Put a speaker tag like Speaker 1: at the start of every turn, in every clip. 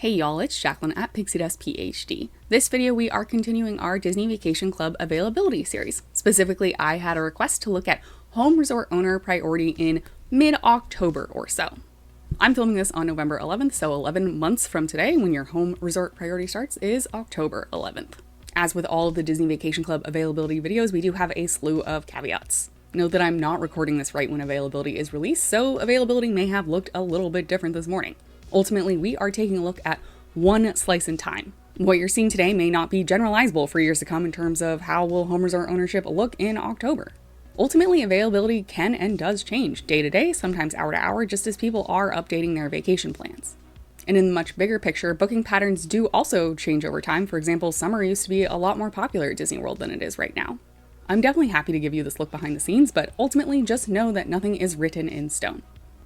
Speaker 1: Hey y'all, it's Jacqueline at Pixie Dust PhD. This video we are continuing our Disney Vacation Club availability series. Specifically, I had a request to look at home resort owner priority in mid-October or so. I'm filming this on November 11th, so 11 months from today when your home resort priority starts is October 11th. As with all of the Disney Vacation Club availability videos, we do have a slew of caveats. Note that I'm not recording this right when availability is released, so availability may have looked a little bit different this morning. Ultimately, we are taking a look at one slice in time. What you're seeing today may not be generalizable for years to come in terms of how will home resort ownership look in October. Ultimately, availability can and does change day to day, sometimes hour to hour, just as people are updating their vacation plans. And in the much bigger picture, booking patterns do also change over time. For example, summer used to be a lot more popular at Disney World than it is right now. I'm definitely happy to give you this look behind the scenes, but ultimately just know that nothing is written in stone.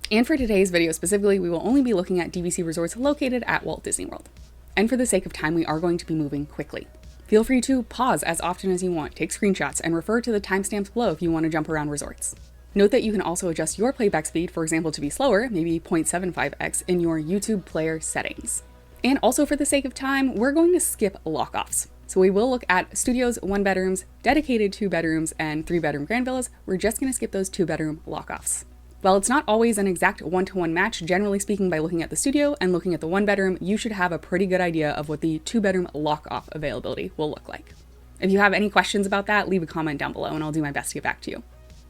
Speaker 1: And for today's video specifically, we will only be looking at DVC resorts located at Walt Disney World. And for the sake of time, we are going to be moving quickly. Feel free to pause as often as you want, take screenshots, and refer to the timestamps below if you want to jump around resorts. Note that you can also adjust your playback speed, for example, to be slower, maybe 0.75x, in your YouTube player settings. And also for the sake of time, we're going to skip lockoffs. So we will look at studios, 1-bedrooms, dedicated 2-bedrooms, and 3-bedroom grand villas. We're just going to skip those 2-bedroom lockoffs. While it's not always an exact one-to-one match, generally speaking, by looking at the studio and looking at the 1-bedroom, you should have a pretty good idea of what the 2-bedroom lock-off availability will look like. If you have any questions about that, leave a comment down below and I'll do my best to get back to you.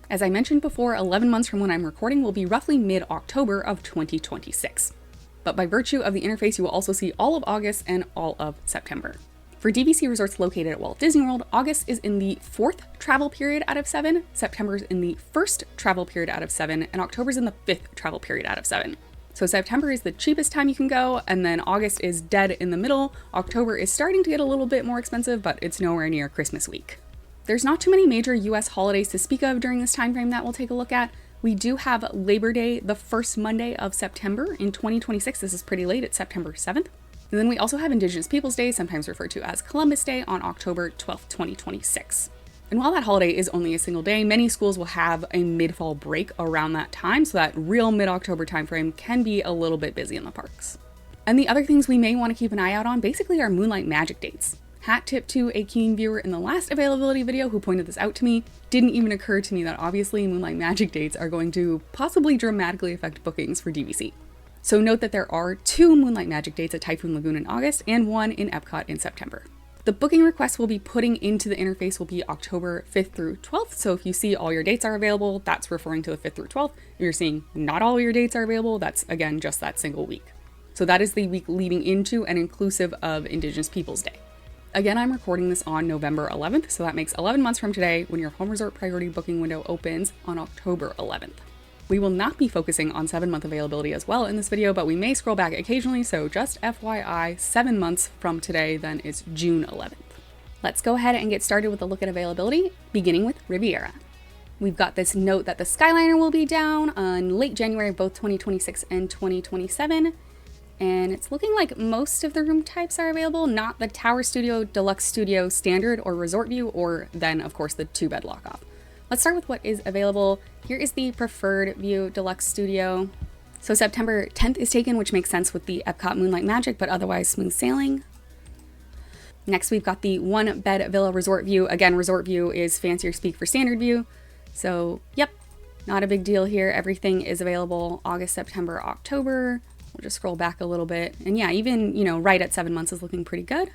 Speaker 1: As I mentioned before, 11 months from when I'm recording will be roughly mid-October of 2026. But by virtue of the interface, you will also see all of August and all of September. For DVC resorts located at Walt Disney World, August is in the 4th travel period out of 7, September is in the 1st travel period out of 7, and October is in the 5th travel period out of 7. So September is the cheapest time you can go, and then August is dead in the middle. October is starting to get a little bit more expensive, but it's nowhere near Christmas week. There's not too many major US holidays to speak of during this time frame that we'll take a look at. We do have Labor Day, the first Monday of September in 2026. This is pretty late, it's September 7th. And then we also have Indigenous Peoples Day, sometimes referred to as Columbus Day, on October 12th, 2026. And while that holiday is only a single day, many schools will have a mid-fall break around that time, so that real mid-October timeframe can be a little bit busy in the parks. And the other things we may want to keep an eye out on basically are Moonlight Magic dates. Hat tip to a keen viewer in the last availability video who pointed this out to me. Didn't even occur to me that obviously Moonlight Magic dates are going to possibly dramatically affect bookings for DVC. So note that there are 2 Moonlight Magic dates at Typhoon Lagoon in August and 1 in Epcot in September. The booking requests we'll be putting into the interface will be October 5th through 12th. So if you see all your dates are available, that's referring to the 5th through 12th. If you're seeing not all your dates are available, that's again just that single week. So that is the week leading into and inclusive of Indigenous Peoples Day. Again, I'm recording this on November 11th, so that makes 11 months from today when your home resort priority booking window opens on October 11th. We will not be focusing on 7-month availability as well in this video, but we may scroll back occasionally, so just FYI, 7 months from today then is June 11th. Let's go ahead and get started with a look at availability, beginning with Riviera. We've got this note that the Skyliner will be down on late January of both 2026 and 2027, and it's looking like most of the room types are available, not the Tower Studio, Deluxe Studio, Standard, or Resort View, or then, of course, the 2-bed lock-off. Let's start with what is available. Here is the Preferred View Deluxe Studio. So September 10th is taken, which makes sense with the Epcot Moonlight Magic, but otherwise smooth sailing. Next, we've got the 1-bed Villa Resort View. Again, Resort View is fancier speak for Standard View. So, yep, not a big deal here. Everything is available August, September, October. We'll just scroll back a little bit. And yeah, even, right at 7 months is looking pretty good.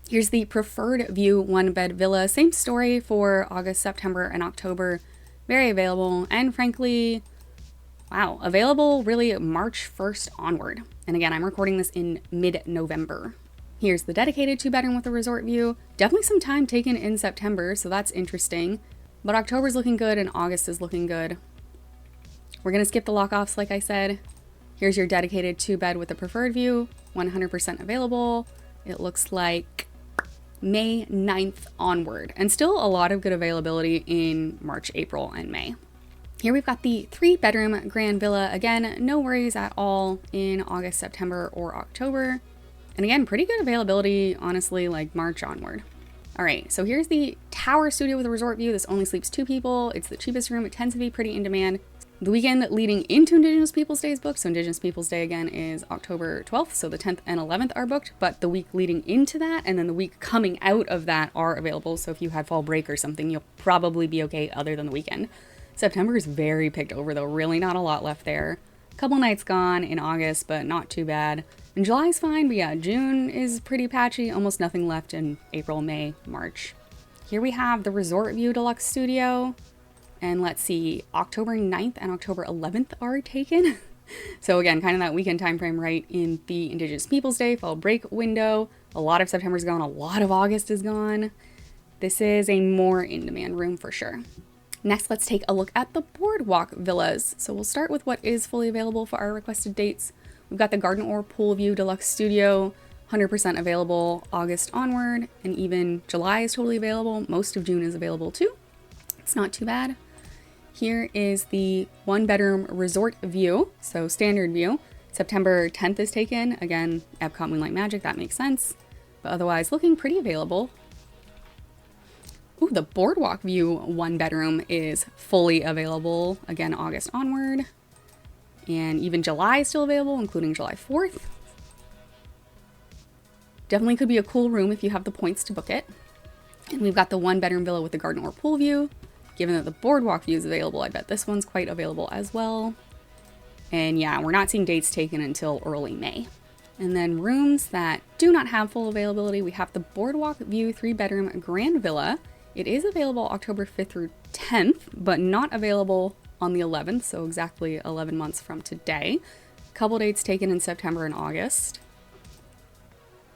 Speaker 1: Here's the Preferred View 1-bed villa. Same story for August, September, and October. Very available, and frankly, wow, available really March 1st onward. And again, I'm recording this in mid-November. Here's the dedicated 2-bedroom with a resort view. Definitely some time taken in September, so that's interesting. But October's looking good, and August is looking good. We're gonna skip the lockoffs, like I said. Here's your dedicated 2-bed with a preferred view, 100% available. It looks like May 9th onward, and still a lot of good availability in March, April, and May. Here we've got the 3-bedroom Grand Villa. Again, no worries at all in August, September, or October. And again, pretty good availability, honestly, like March onward. All right, so here's the Tower Studio with a resort view. This only sleeps 2 people. It's the cheapest room. It tends to be pretty in demand. The weekend leading into Indigenous Peoples Day is booked. So Indigenous Peoples Day again is October 12th. So the 10th and 11th are booked, but the week leading into that and then the week coming out of that are available. So if you had fall break or something, you'll probably be okay other than the weekend. September is very picked over though. Really not a lot left there. A couple nights gone in August, but not too bad. And July's fine, but yeah, June is pretty patchy. Almost nothing left in April, May, March. Here we have the Resort View Deluxe Studio. And let's see, October 9th and October 11th are taken. So again, kind of that weekend time frame right in the Indigenous Peoples Day fall break window. A lot of September's gone, a lot of August is gone. This is a more in-demand room for sure. Next, let's take a look at the BoardWalk villas. So we'll start with what is fully available for our requested dates. We've got the Garden or Pool View Deluxe Studio, 100% available August onward, and even July is totally available. Most of June is available too. It's not too bad. Here is the 1-bedroom resort view, so standard view. September 10th is taken. Again, Epcot Moonlight Magic, that makes sense. But otherwise, looking pretty available. Ooh, the BoardWalk View 1-bedroom is fully available. Again, August onward. And even July is still available, including July 4th. Definitely could be a cool room if you have the points to book it. And we've got the 1-bedroom villa with the garden or pool view. Given that the BoardWalk View is available, I bet this one's quite available as well. And yeah, we're not seeing dates taken until early May. And then rooms that do not have full availability, we have the BoardWalk View 3-bedroom Grand Villa. It is available October 5th through 10th, but not available on the 11th, so exactly 11 months from today. Couple dates taken in September and August.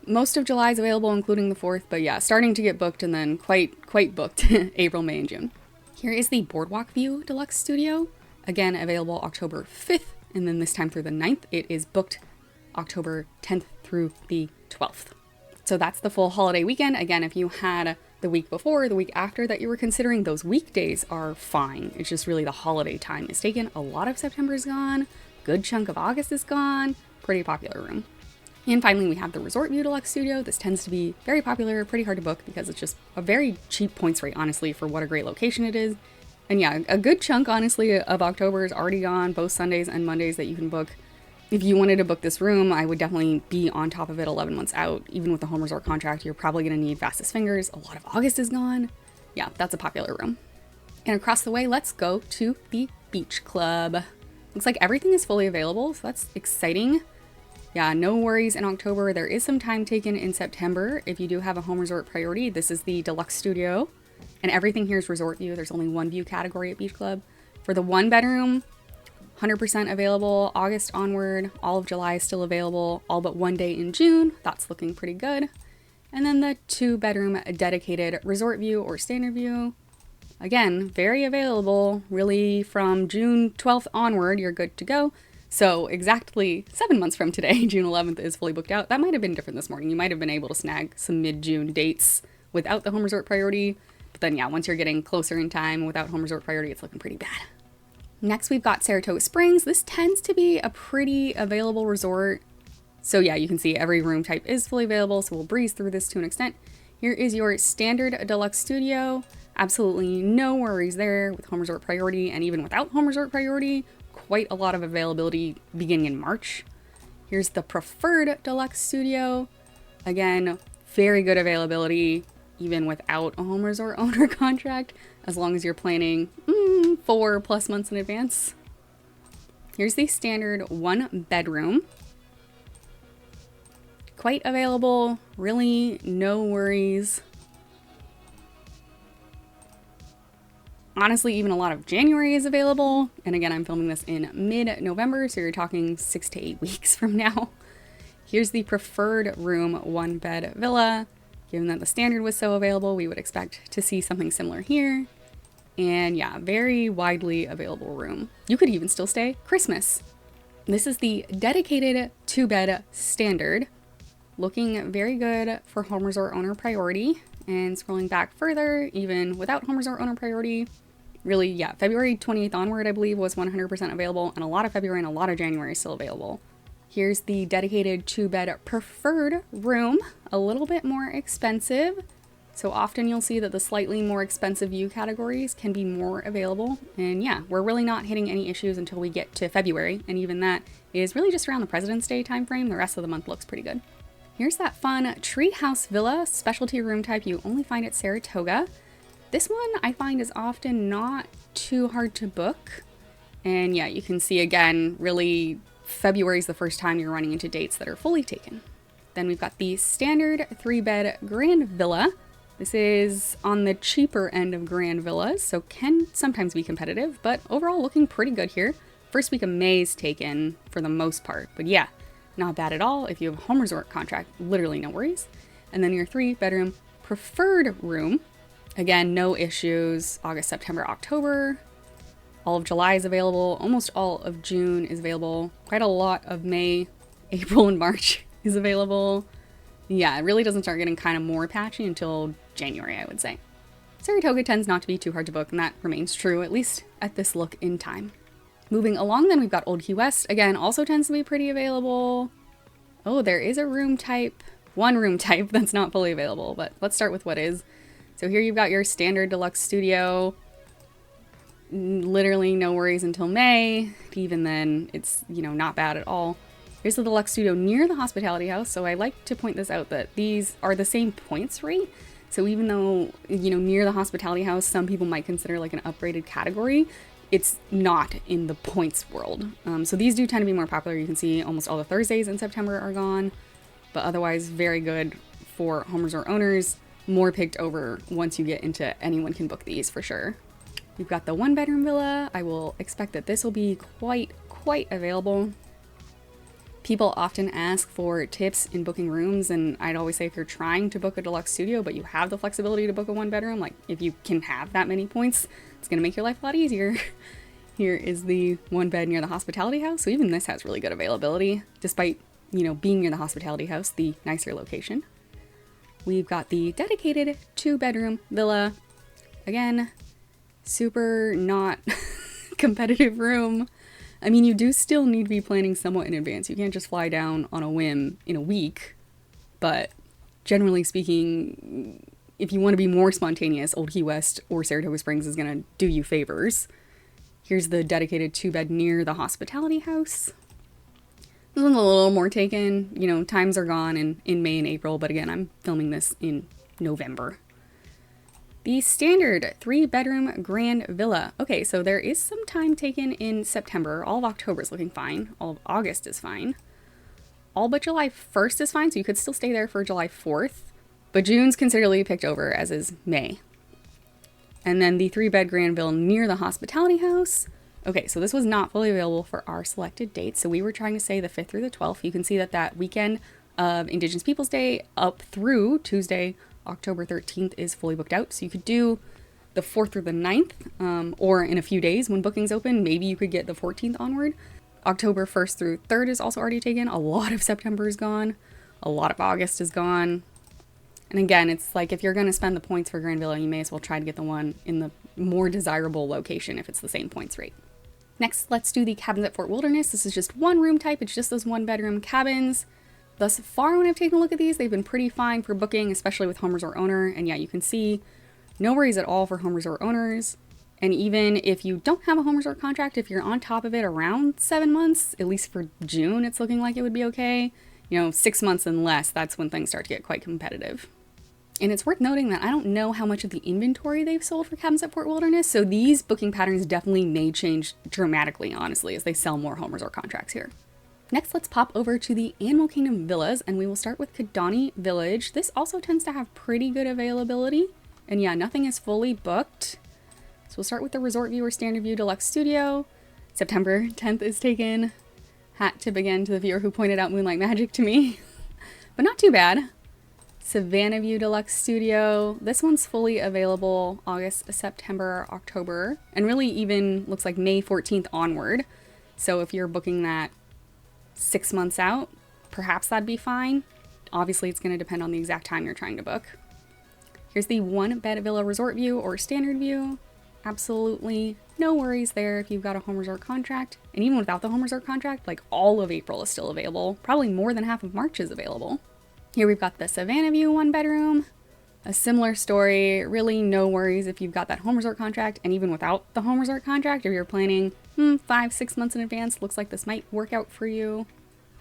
Speaker 1: Most of July is available, including the 4th, but yeah, starting to get booked and then quite booked April, May, and June. Here is the BoardWalk View Deluxe Studio. Again, available October 5th, and then this time through the 9th. It is booked October 10th through the 12th. So that's the full holiday weekend. Again, if you had the week before, the week after that you were considering, those weekdays are fine. It's just really the holiday time is taken. A lot of September is gone. Good chunk of August is gone. Pretty popular room. And finally, we have the Resort View Deluxe Studio. This tends to be very popular, pretty hard to book because it's just a very cheap points rate, honestly, for what a great location it is. And yeah, a good chunk, honestly, of October is already gone, both Sundays and Mondays that you can book. If you wanted to book this room, I would definitely be on top of it 11 months out. Even with the home resort contract, you're probably going to need fastest fingers. A lot of August is gone. Yeah, that's a popular room. And across the way, let's go to the Beach Club. Looks like everything is fully available, so that's exciting. Yeah, no worries in October. There is some time taken in September. If you do have a home resort priority, this is the Deluxe Studio. And everything here is resort view. There's only one view category at Beach Club. For the 1-bedroom, 100% available August onward. All of July is still available. All but one day in June. That's looking pretty good. And then the 2-bedroom dedicated resort view or standard view. Again, very available. Really from June 12th onward, you're good to go. So exactly 7 months from today, June 11th is fully booked out. That might have been different this morning. You might have been able to snag some mid-June dates without the home resort priority. But then yeah, once you're getting closer in time without home resort priority, it's looking pretty bad. Next, we've got Saratoga Springs. This tends to be a pretty available resort. So yeah, you can see every room type is fully available. So we'll breeze through this to an extent. Here is your standard deluxe studio. Absolutely no worries there with home resort priority, and even without home resort priority, quite a lot of availability beginning in March. Here's the preferred deluxe studio. Again, very good availability even without a home resort owner contract, as long as you're planning 4+ months in advance. Here's the standard 1-bedroom. Quite available, really no worries. Honestly, even a lot of January is available. And again, I'm filming this in mid-November, so you're talking 6 to 8 weeks from now. Here's the preferred room 1-bed villa. Given that the standard was so available, we would expect to see something similar here. And yeah, very widely available room. You could even still stay Christmas. This is the dedicated 2-bed standard. Looking very good for home resort owner priority. And scrolling back further, even without home resort owner priority, really, yeah, February 28th onward, I believe, was 100% available, and a lot of February and a lot of January is still available. Here's the dedicated 2-bed preferred room, a little bit more expensive, So often you'll see that the slightly more expensive view categories can be more available. And yeah, we're really not hitting any issues until we get to February. And even that is really just around the President's Day timeframe. The rest of the month looks pretty good. Here's that fun treehouse villa specialty room type you only find at Saratoga. This one I find is often not too hard to book. And yeah, you can see again, really February is the first time you're running into dates that are fully taken. Then we've got the standard 3-bed grand villa. This is on the cheaper end of grand villas, so can sometimes be competitive, but overall looking pretty good here. First week of May is taken for the most part, but yeah, not bad at all. If you have a home resort contract, literally no worries. And then your 3-bedroom preferred room. Again, no issues. August, September, October. All of July is available. Almost all of June is available. Quite a lot of May, April, and March is available. Yeah, it really doesn't start getting kind of more patchy until January, I would say. Saratoga tends not to be too hard to book, and that remains true, at least at this look in time. Moving along then, we've got Old Key West. Again, also tends to be pretty available. Oh, there is a room type, one room type that's not fully available, but let's start with what is. So here you've got your standard deluxe studio. Literally no worries until May. Even then, it's, not bad at all. Here's the deluxe studio near the hospitality house. So I like to point this out that these are the same points rate. So even though, near the hospitality house, some people might consider like an upgraded category, it's not in the points world. So these do tend to be more popular. You can see almost all the Thursdays in September are gone, but otherwise very good for home resort owners. More picked over once you get into anyone can book these for sure. You've got the 1-bedroom villa. I will expect that this will be quite available. People often ask for tips in booking rooms, and I'd always say if you're trying to book a deluxe studio, but you have the flexibility to book a 1-bedroom, like if you can have that many points, it's going to make your life a lot easier. Here is the 1-bed near the hospitality house. So even this has really good availability, despite, being near the hospitality house, the nicer location. We've got the dedicated 2-bedroom villa. Again, super not competitive room. I mean, you do still need to be planning somewhat in advance. You can't just fly down on a whim in a week, but generally speaking, if you want to be more spontaneous, Old Key West or Saratoga Springs is going to do you favors. Here's the dedicated 2-bed near the hospitality house. This one's a little more taken. Times are gone in May and April, but again, I'm filming this in November. The standard 3-bedroom grand villa. Okay, so there is some time taken in September. All of October is looking fine. All of August is fine. All but July 1st is fine, so you could still stay there for July 4th. But June's considerably picked over, as is May. And then the 3-bed grand villa near the hospitality house. Okay, so this was not fully available for our selected dates. So we were trying to say the 5th through the 12th. You can see that weekend of Indigenous Peoples Day up through Tuesday, October 13th is fully booked out. So you could do the 4th through the 9th, or in a few days when bookings open, maybe you could get the 14th onward. October 1st through 3rd is also already taken. A lot of September is gone. A lot of August is gone. And again, it's like if you're going to spend the points for Grand Villa, you may as well try to get the one in the more desirable location if it's the same points rate. Next, let's do the cabins at Fort Wilderness. This is just one room type. It's just those 1-bedroom cabins. Thus far, when I've taken a look at these, they've been pretty fine for booking, especially with home resort owner. And yeah, you can see no worries at all for home resort owners. And even if you don't have a home resort contract, if you're on top of it around 7 months, at least for June, it's looking like it would be okay. 6 months and less, that's when things start to get quite competitive. And it's worth noting that I don't know how much of the inventory they've sold for cabins at Fort Wilderness, so these booking patterns definitely may change dramatically, honestly, as they sell more home resort contracts here. Next, let's pop over to the Animal Kingdom villas, and we will start with Kidani Village. This also tends to have pretty good availability, and yeah, nothing is fully booked. So we'll start with the Resort View or Standard View Deluxe Studio. September 10th is taken. Hat tip again to the viewer who pointed out Moonlight Magic to me, but not too bad. Savannah View Deluxe Studio. This one's fully available August, September, October, and really even looks like May 14th onward. So if you're booking that 6 months out, perhaps that'd be fine. Obviously, it's going to depend on the exact time you're trying to book. Here's the 1-bed villa Resort View or Standard View. Absolutely no worries there if you've got a home resort contract. And even without the home resort contract, like all of April is still available. Probably more than half of March is available. Here we've got the Savannah View 1-bedroom. A similar story, really no worries if you've got that home resort contract, and even without the home resort contract, if you're planning 5-6 months in advance, looks like this might work out for you.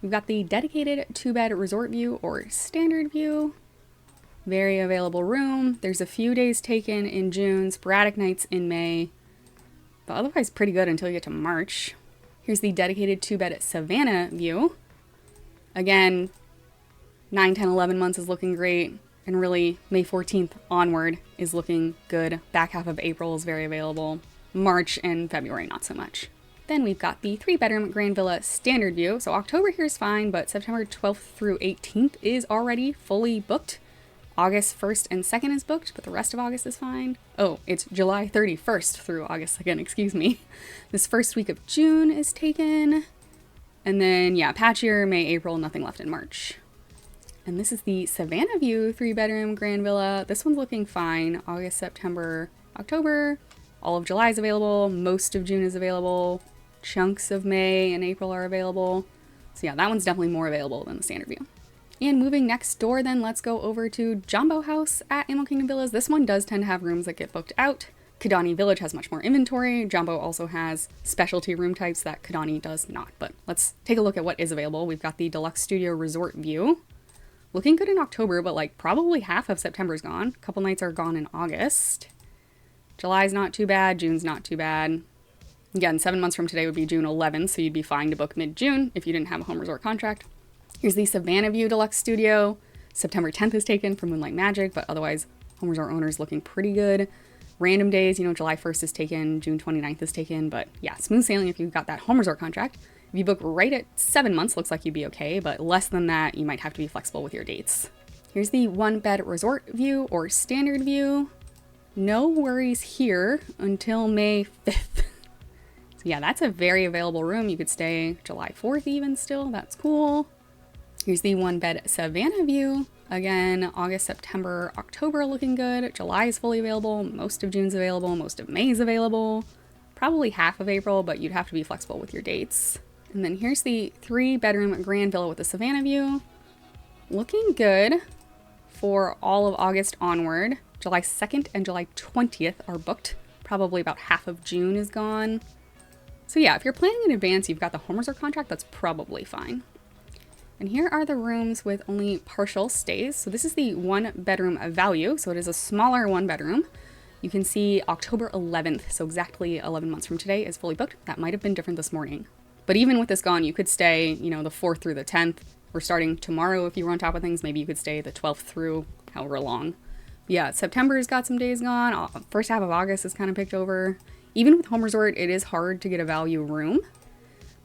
Speaker 1: We've got the dedicated 2-bed resort view or standard view. Very available room. There's a few days taken in June, sporadic nights in May, but otherwise pretty good until you get to March. Here's the dedicated 2-bed Savannah view. Again, 9, 10, 11 months is looking great. And really, May 14th onward is looking good. Back half of April is very available. March and February, not so much. Then we've got the 3-bedroom Grand Villa standard view. So October here is fine, but September 12th through 18th is already fully booked. August 1st and 2nd is booked, but the rest of August is fine. Oh, it's July 31st through August 2nd, excuse me. This first week of June is taken. And then, yeah, patchier, May, April, nothing left in March. And this is the Savannah View 3-bedroom Grand Villa. This one's looking fine. August, September, October. All of July is available. Most of June is available. Chunks of May and April are available. So yeah, that one's definitely more available than the standard view. And moving next door then, let's go over to Jambo House at Animal Kingdom Villas. This one does tend to have rooms that get booked out. Kidani Village has much more inventory. Jambo also has specialty room types that Kidani does not. But let's take a look at what is available. We've got the Deluxe Studio Resort View. Looking good in October, but like probably half of September's gone. A couple nights are gone in August. July's not too bad. June's not too bad. Again, 7 months from today would be June 11th, so you'd be fine to book mid-June if you didn't have a home resort contract. Here's the Savannah View Deluxe Studio. September 10th is taken for Moonlight Magic, but otherwise home resort owners looking pretty good. Random days, July 1st is taken, June 29th is taken, but yeah, smooth sailing if you've got that home resort contract. If you book right at 7 months, looks like you'd be okay, but less than that, you might have to be flexible with your dates. Here's the 1-bed resort view or standard view. No worries here until May 5th. So yeah, that's a very available room. You could stay July 4th even still. That's cool. Here's the 1-bed Savannah view. Again, August, September, October looking good. July is fully available. Most of June's available. Most of May is available. Probably half of April, but you'd have to be flexible with your dates. And then here's the 3-bedroom Grand Villa with the Savannah view. Looking good for all of August onward. July 2nd and July 20th are booked. Probably about half of June is gone. So yeah, if you're planning in advance, you've got the home resort contract, that's probably fine. And here are the rooms with only partial stays. So this is the 1-bedroom value. So it is a smaller 1-bedroom. You can see October 11th, so exactly 11 months from today, is fully booked. That might have been different this morning. But even with this gone, you could stay, the 4th through the 10th. We're starting tomorrow if you were on top of things. Maybe you could stay the 12th through however long. Yeah, September's got some days gone. First half of August is kind of picked over. Even with home resort, it is hard to get a value room.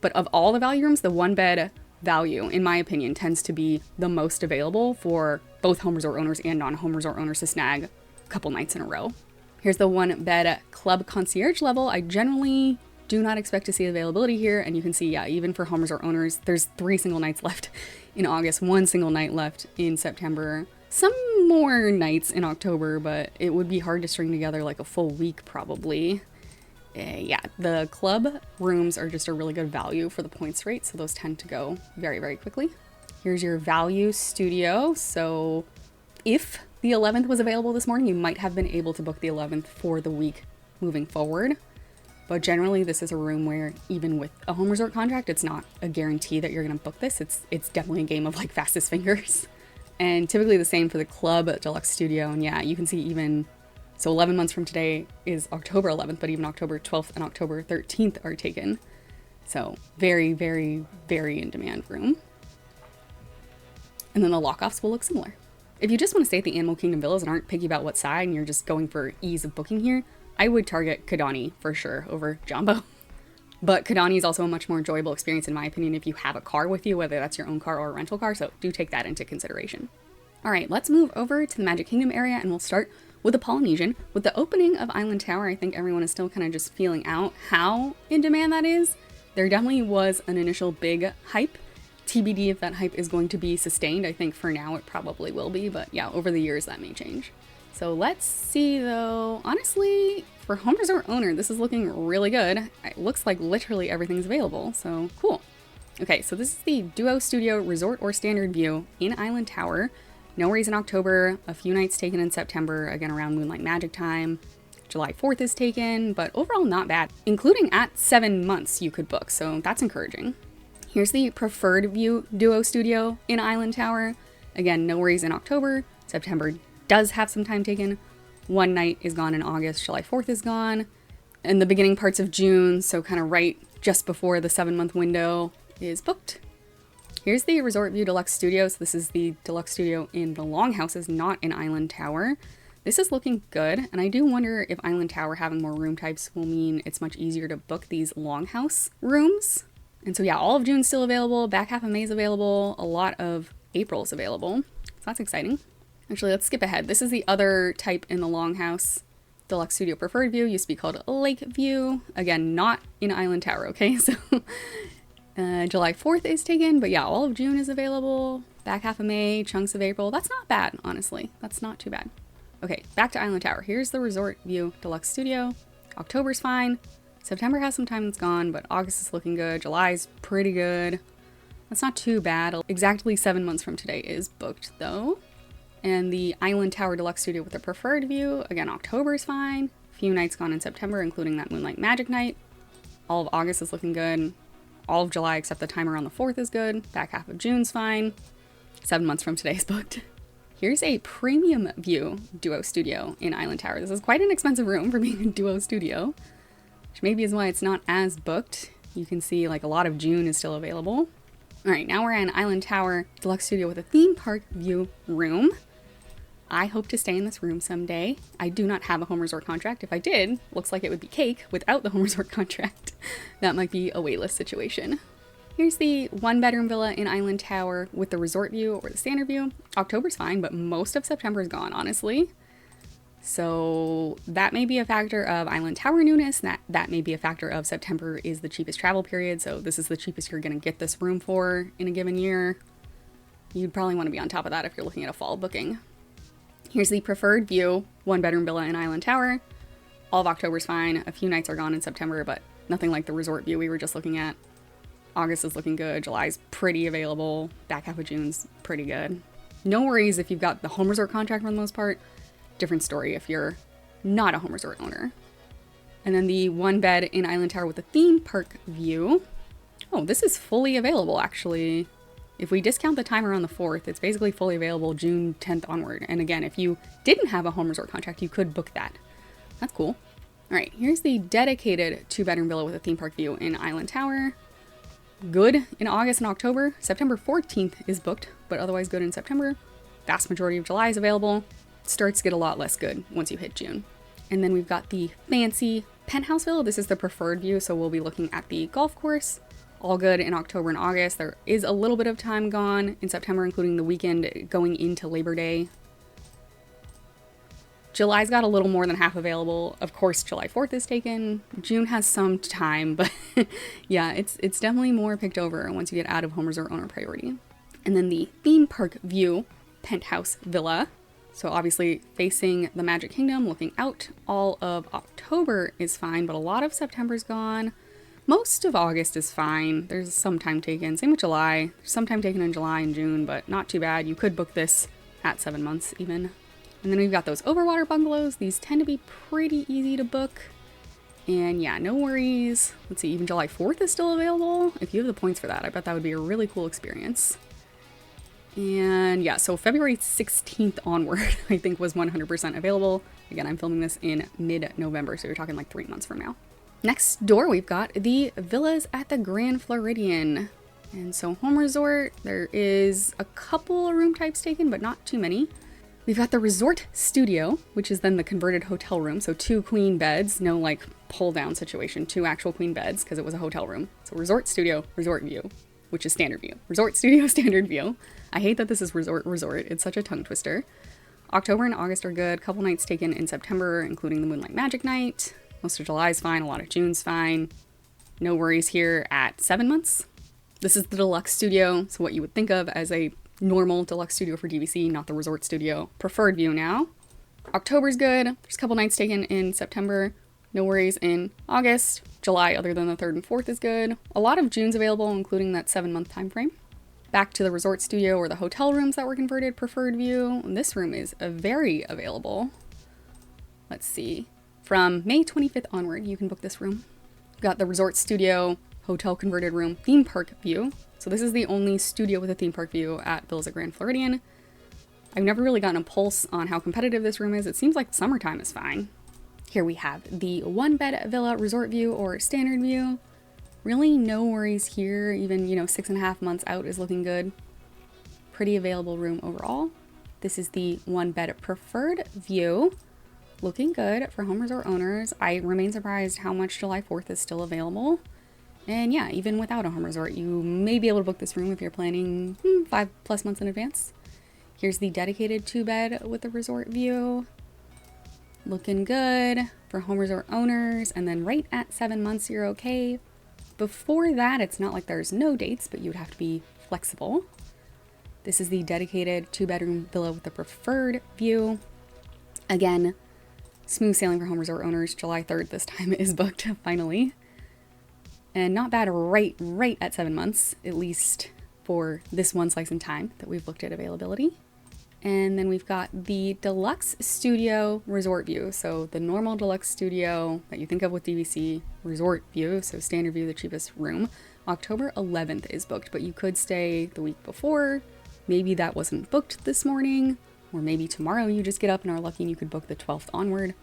Speaker 1: But of all the value rooms, the 1-bed value, in my opinion, tends to be the most available for both home resort owners and non-home resort owners to snag a couple nights in a row. Here's the 1-bed club concierge level. I generally do not expect to see availability here, and you can see, yeah, even for home resort owners, there's 3 single nights left in August, 1 single night left in September, some more nights in October, but it would be hard to string together like a full week probably. Yeah, the club rooms are just a really good value for the points rate, so those tend to go very, very quickly. Here's your value studio. So if the 11th was available this morning, you might have been able to book the 11th for the week moving forward. But generally, this is a room where even with a home resort contract, it's not a guarantee that you're going to book this. It's definitely a game of like fastest fingers. And typically the same for the club deluxe studio. And yeah, you can see even, so 11 months from today is October 11th, but even October 12th and October 13th are taken. So very, very, very in demand room. And then the lock-offs will look similar. If you just want to stay at the Animal Kingdom Villas and aren't picky about what side and you're just going for ease of booking here, I would target Kidani for sure over Jambo. But Kidani is also a much more enjoyable experience in my opinion if you have a car with you, whether that's your own car or a rental car, so do take that into consideration. All right, let's move over to the Magic Kingdom area and we'll start with the Polynesian. With the opening of Island Tower, I think everyone is still kind of just feeling out how in demand that is. There definitely was an initial big hype. TBD if that hype is going to be sustained. I think for now it probably will be, but yeah, over the years that may change. So let's see though, honestly, for home resort owner, this is looking really good. It looks like literally everything's available, so cool. Okay, so this is the Duo Studio Resort or Standard View in Island Tower. No worries in October, a few nights taken in September, again around Moonlight Magic time. July 4th is taken, but overall not bad, including at 7 months you could book, so that's encouraging. Here's the Preferred View Duo Studio in Island Tower. Again, no worries in October. September does have some time taken. 1 night is gone in August, July 4th is gone. And the beginning parts of June, so kind of right just before the 7-month window, is booked. Here's the Resort View Deluxe Studio. So this is the deluxe studio in the Longhouses, not in Island Tower. This is looking good, and I do wonder if Island Tower having more room types will mean it's much easier to book these Longhouse rooms. And so yeah, all of June's still available, back half of May's available, a lot of April's available. So that's exciting. Actually, let's skip ahead. This is the other type in the Longhouse. Deluxe Studio Preferred View used to be called Lake View. Again, not in Island Tower, okay? So July 4th is taken, but yeah, all of June is available, back half of May, chunks of April. That's not bad, honestly. That's not too bad. Okay, back to Island Tower. Here's the Resort View Deluxe Studio. October's fine. September has some time that's gone, but August is looking good. July's pretty good. That's not too bad. Exactly 7 months from today is booked, though. And the Island Tower Deluxe Studio with the Preferred View. Again, October's fine. A few nights gone in September, including that Moonlight Magic night. All of August is looking good. All of July, except the timer on the 4th, is good. Back half of June's fine. 7 months from today is booked. Here's a Premium View Duo Studio in Island Tower. This is quite an expensive room for being a duo studio, which maybe is why it's not as booked. You can see like a lot of June is still available. All right, now we're in Island Tower Deluxe Studio with a theme park view room. I hope to stay in this room someday. I do not have a home resort contract. If I did, looks like it would be cake without the home resort contract. That might be a waitlist situation. Here's the 1-bedroom villa in Island Tower with the resort view or the standard view. October's fine, but most of September is gone, honestly. So that may be a factor of Island Tower newness. That may be a factor of September is the cheapest travel period. So this is the cheapest you're going to get this room for in a given year. You'd probably want to be on top of that if you're looking at a fall booking. Here's the Preferred View 1-bedroom villa in Island Tower. All of October's fine. A few nights are gone in September, but nothing like the resort view we were just looking at. August is looking good. July's pretty available. Back half of June's pretty good. No worries if you've got the home resort contract for the most part. Different story if you're not a home resort owner. And then the 1-bed in Island Tower with the theme park view. Oh, this is fully available actually. If we discount the timer on the 4th, it's basically fully available June 10th onward. And again, if you didn't have a home resort contract, you could book that. That's cool. All right, here's the dedicated 2-bedroom villa with a theme park view in Island Tower. Good in August and October. September 14th is booked, but otherwise good in September. Vast majority of July is available. Starts to get a lot less good once you hit June. And then we've got the fancy penthouse villa. This is the preferred view, so we'll be looking at the golf course. All good in October and August. There is a little bit of time gone in September, including the weekend going into Labor Day. July's got a little more than half available. Of course, July 4th is taken. June has some time, but yeah, it's definitely more picked over once you get out of home resort owner priority. And then the theme park view penthouse villa. So obviously facing the Magic Kingdom, looking out. All of October is fine, but a lot of September's gone. Most of August is fine. There's some time taken. Same with July. There's some time taken in July and June, but not too bad. You could book this at 7 months even. And then we've got those overwater bungalows. These tend to be pretty easy to book. And yeah, no worries. Let's see, even July 4th is still available. If you have the points for that, I bet that would be a really cool experience. And yeah, so February 16th onward, I think was 100% available. Again, I'm filming this in mid-November, so you're talking like 3 months from now. Next door, we've got the villas at the Grand Floridian. And so home resort, there is a couple of room types taken, but not too many. We've got the resort studio, which is then the converted hotel room. So 2 queen beds, no like pull down situation, 2 actual queen beds because it was a hotel room. So resort studio, resort view, which is standard view. Resort studio, standard view. I hate that this is resort. It's such a tongue twister. October and August are good. Couple nights taken in September, including the Moonlight Magic night. Most of July is fine. A lot of June's fine. No worries here at 7 months. This is the deluxe studio. So what you would think of as a normal deluxe studio for DVC, not the resort studio. Preferred view now. October's good. There's a couple nights taken in September. No worries in August. July, other than the 3rd and 4th, is good. A lot of June's available, including that 7-month time frame. Back to the resort studio or the hotel rooms that were converted, preferred view. This room is very available. Let's see. From May 25th onward, you can book this room. Got the resort studio, hotel converted room, theme park view. So this is the only studio with a theme park view at Villas at Grand Floridian. I've never really gotten a pulse on how competitive this room is. It seems like summertime is fine. Here we have the 1-bed villa resort view or standard view. Really no worries here, even, 6.5 months out is looking good. Pretty available room overall. This is the 1-bed preferred view. Looking good for home resort owners. I remain surprised how much July 4th is still available. And yeah, even without a home resort, you may be able to book this room if you're planning 5+ months in advance. Here's the dedicated 2-bed with the resort view. Looking good for home resort owners. And then right at 7 months, you're okay. Before that, it's not like there's no dates, but you would have to be flexible. This is the dedicated 2-bedroom villa with the preferred view. Again, smooth sailing for home resort owners. July 3rd this time is booked finally. And not bad right at 7 months, at least for this one slice in time that we've looked at availability. And then we've got the deluxe studio resort view. So the normal deluxe studio that you think of with DVC resort view, so standard view, the cheapest room. October 11th is booked, but you could stay the week before. Maybe that wasn't booked this morning, or maybe tomorrow you just get up and are lucky and you could book the 12th onward.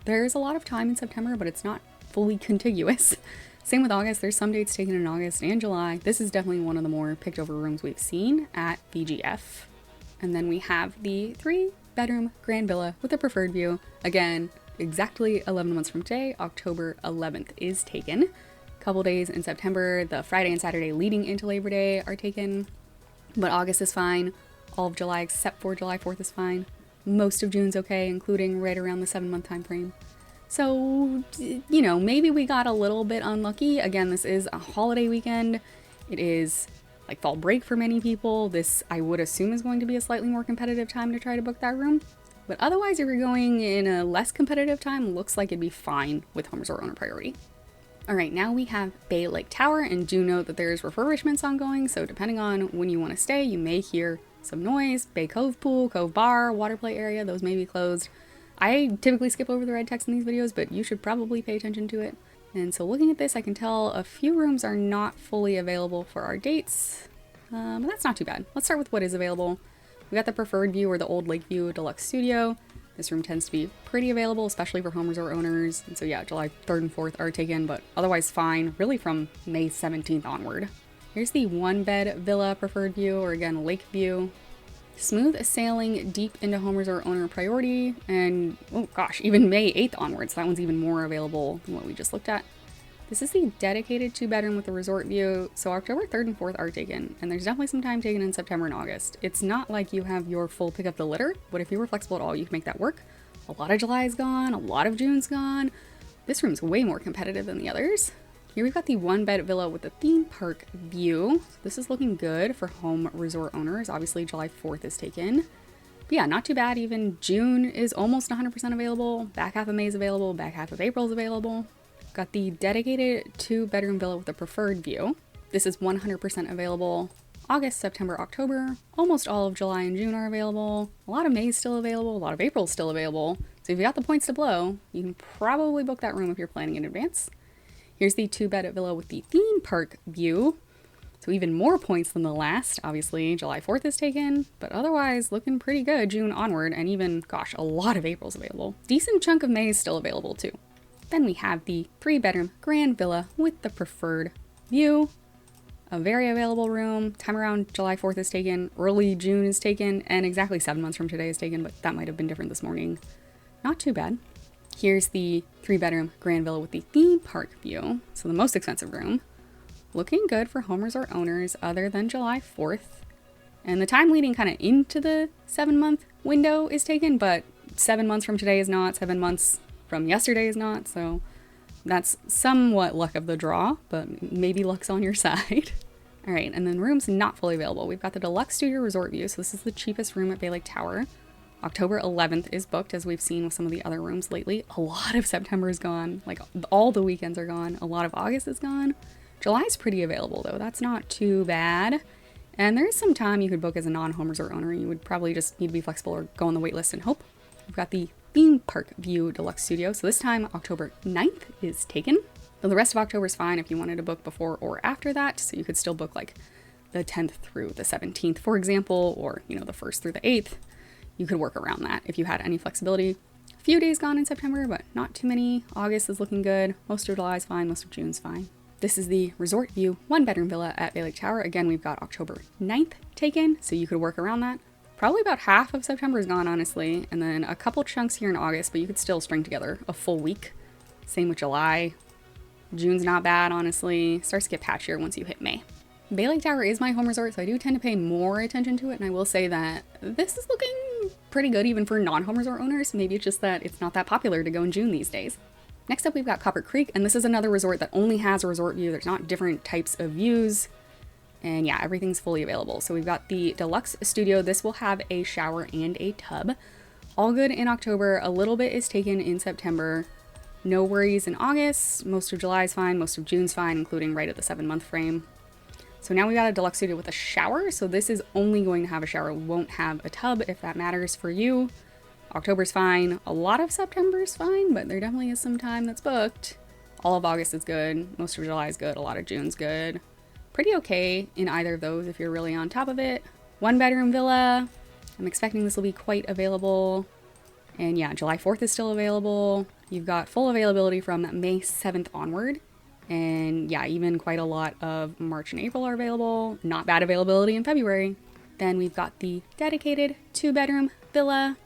Speaker 1: There's a lot of time in September, but it's not fully contiguous. Same with August. There's some dates taken in August and July. This is definitely one of the more picked over rooms we've seen at VGF. And then we have the 3-bedroom grand villa with a preferred view. Again, exactly 11 months from today, October 11th is taken. Couple days in September, the Friday and Saturday leading into Labor Day are taken. But August is fine. All of July except for July 4th is fine. Most of June's okay, including right around the 7-month time frame. So, maybe we got a little bit unlucky. Again, this is a holiday weekend. It is like fall break for many people. This, I would assume, is going to be a slightly more competitive time to try to book that room. But otherwise, if you're going in a less competitive time, looks like it'd be fine with home resort owner priority. All right, now we have Bay Lake Tower, and do note that there's refurbishments ongoing, so depending on when you want to stay, you may hear some noise. Bay Cove Pool, Cove Bar, water play area, those may be closed. I typically skip over the red text in these videos, but you should probably pay attention to it. And so looking at this, I can tell a few rooms are not fully available for our dates, but that's not too bad. Let's start with what is available. We got the preferred view or the old Lakeview Deluxe Studio. This room tends to be pretty available, especially for home resort owners. And so yeah, July 3rd and 4th are taken, but otherwise fine, really from May 17th onward. Here's the 1-bed villa preferred view, or again, Lakeview. Smooth sailing deep into home resort owner priority, and oh gosh, even May 8th onwards. That one's even more available than what we just looked at. This is the dedicated 2-bedroom with the resort view. So October 3rd and 4th are taken, and there's definitely some time taken in September and August. It's not like you have your full pick up the litter, but if you were flexible at all, you can make that work. A lot of July is gone, a lot of June's gone. This room's way more competitive than the others. Here we've got the 1-bed villa with the theme park view. So this is looking good for home resort owners. Obviously July 4th is taken. But yeah, not too bad. Even June is almost 100% available. Back half of May is available. Back half of April is available. Got the dedicated 2-bedroom villa with a preferred view. This is 100% available. August, September, October. Almost all of July and June are available. A lot of May is still available. A lot of April is still available. So if you got the points to blow, you can probably book that room if you're planning in advance. Here's the 2-bed villa with the theme park view. So even more points than the last. Obviously, July 4th is taken, but otherwise looking pretty good June onward, and even, gosh, a lot of April's available. Decent chunk of May is still available too. Then we have the 3-bedroom grand villa with the preferred view. A very available room. Time around July 4th is taken, early June is taken, and exactly 7 months from today is taken, but that might have been different this morning. Not too bad. Here's the 3-bedroom grand villa with the theme park view. So the most expensive room. Looking good for home resort owners other than July 4th. And the time leading kind of into the 7-month window is taken, but 7 months from today is not, 7 months from yesterday is not. So that's somewhat luck of the draw, but maybe luck's on your side. All right, and then rooms not fully available. We've got the Deluxe Studio Resort View. So this is the cheapest room at Bay Lake Tower. October 11th is booked, as we've seen with some of the other rooms lately. A lot of September is gone. Like, all the weekends are gone. A lot of August is gone. July's pretty available, though. That's not too bad. And there is some time you could book as a non-home resort owner. You would probably just need to be flexible or go on the wait list and hope. We've got the Theme Park View Deluxe Studio. So this time, October 9th is taken. But the rest of October is fine if you wanted to book before or after that. So you could still book like the 10th through the 17th, for example, or, the 1st through the 8th. You could work around that if you had any flexibility. A few days gone in September, but not too many. August is looking good. Most of July is fine. Most of June's fine. This is the Resort View 1-bedroom villa at Bay Lake Tower. Again, we've got October 9th taken, so you could work around that. Probably about half of September is gone, honestly, and then a couple chunks here in August, but you could still string together a full week. Same with July. June's not bad, honestly. Starts to get patchier once you hit May. Bay Lake Tower is my home resort, so I do tend to pay more attention to it, and I will say that this is looking pretty good even for non-home resort owners. Maybe it's just that it's not that popular to go in June these days. Next up, we've got Copper Creek, and this is another resort that only has a resort view. There's not different types of views, and yeah, everything's fully available. So we've got the Deluxe Studio. This will have a shower and a tub. All good in October. A little bit is taken in September. No worries in August. Most of July is fine. Most of June's fine, including right at the 7-month frame. So now we got a Deluxe Studio with a shower. So this is only going to have a shower. It won't have a tub if that matters for you. October's fine. A lot of September's fine, but there definitely is some time that's booked. All of August is good. Most of July is good. A lot of June's good. Pretty okay in either of those if you're really on top of it. 1-bedroom villa. I'm expecting this will be quite available. And yeah, July 4th is still available. You've got full availability from May 7th onward. And yeah, even quite a lot of March and April are available. Not bad availability in February. Then we've got the dedicated 2-bedroom villa.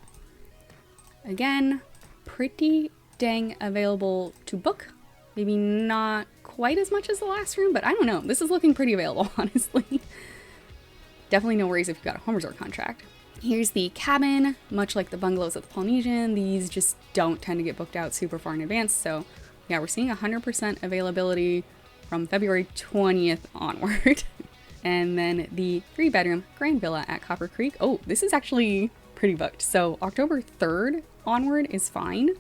Speaker 1: Again, pretty dang available to book. Maybe not quite as much as the last room, but I don't know. This is looking pretty available, honestly. Definitely no worries if you've got a home resort contract. Here's the cabin. Much like the bungalows at the Polynesian, these just don't tend to get booked out super far in advance. So yeah, we're seeing 100% availability from February 20th onward. And then the 3-bedroom grand villa at Copper Creek. Oh, this is actually pretty booked. So October 3rd onward is fine,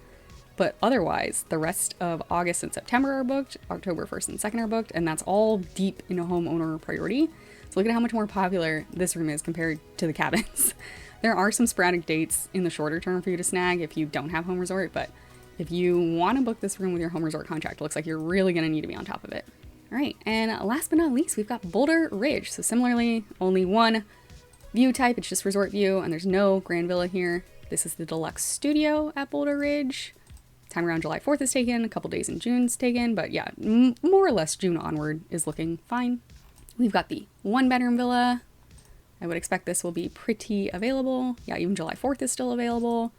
Speaker 1: but otherwise the rest of August and September are booked. October 1st and 2nd are booked, and that's all deep into homeowner priority. So look at how much more popular this room is compared to the cabins. There are some sporadic dates in the shorter term for you to snag if you don't have home resort, but if you want to book this room with your home resort contract, it looks like you're really going to need to be on top of it. All right, and last but not least, we've got Boulder Ridge. So similarly, only one view type, it's just resort view, and there's no grand villa here. This is the Deluxe Studio at Boulder Ridge. Time around July 4th is taken, a couple days in June's taken, but yeah, more or less June onward is looking fine. We've got the 1-bedroom villa. I would expect this will be pretty available. Yeah, even July 4th is still available.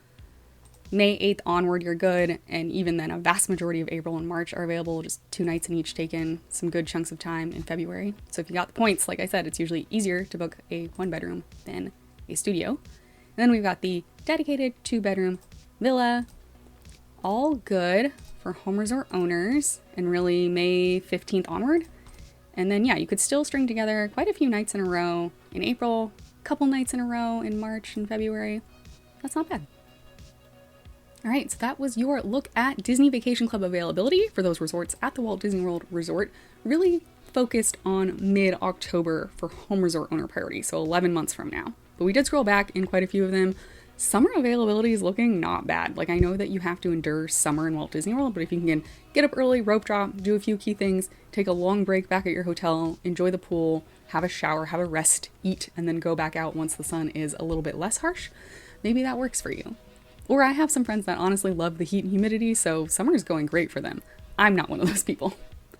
Speaker 1: May 8th onward, you're good. And even then, a vast majority of April and March are available, just 2 nights in each taken, some good chunks of time in February. So if you got the points, like I said, it's usually easier to book a 1-bedroom than a studio. And then we've got the dedicated 2-bedroom villa. All good for home resort owners, and really May 15th onward. And then yeah, you could still string together quite a few nights in a row in April, a couple nights in a row in March and February. That's not bad. All right, so that was your look at Disney Vacation Club availability for those resorts at the Walt Disney World Resort. Really focused on mid-October for home resort owner priority, so 11 months from now. But we did scroll back in quite a few of them. Summer availability is looking not bad. Like, I know that you have to endure summer in Walt Disney World, but if you can get up early, rope drop, do a few key things, take a long break back at your hotel, enjoy the pool, have a shower, have a rest, eat, and then go back out once the sun is a little bit less harsh, maybe that works for you. Or I have some friends that honestly love the heat and humidity, so summer is going great for them. I'm not one of those people.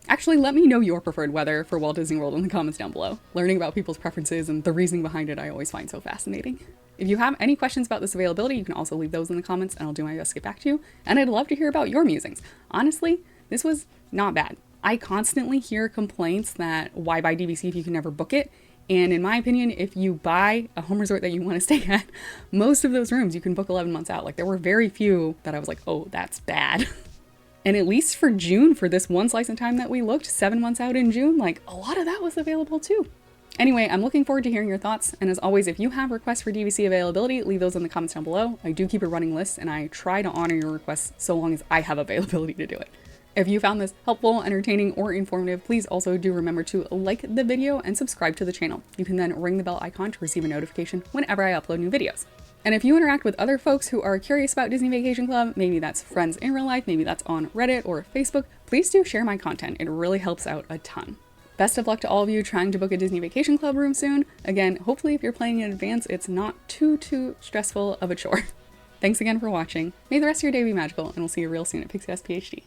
Speaker 1: Actually, let me know your preferred weather for Walt Disney World in the comments down below. Learning about people's preferences and the reasoning behind it I always find so fascinating. If you have any questions about this availability, you can also leave those in the comments and I'll do my best to get back to you. And I'd love to hear about your musings. Honestly, this was not bad. I constantly hear complaints that why buy DVC if you can never book it? And in my opinion, if you buy a home resort that you want to stay at, most of those rooms you can book 11 months out. Like, there were very few that I was like, oh, that's bad. And at least for June, for this one slice of time that we looked, 7 months out in June, like, a lot of that was available too. Anyway, I'm looking forward to hearing your thoughts. And as always, if you have requests for DVC availability, leave those in the comments down below. I do keep a running list and I try to honor your requests so long as I have availability to do it. If you found this helpful, entertaining, or informative, please also do remember to like the video and subscribe to the channel. You can then ring the bell icon to receive a notification whenever I upload new videos. And if you interact with other folks who are curious about Disney Vacation Club, maybe that's friends in real life, maybe that's on Reddit or Facebook, please do share my content. It really helps out a ton. Best of luck to all of you trying to book a Disney Vacation Club room soon. Again, hopefully if you're planning in advance, it's not too stressful of a chore. Thanks again for watching. May the rest of your day be magical, and we'll see you real soon at Pixie Dust PhD.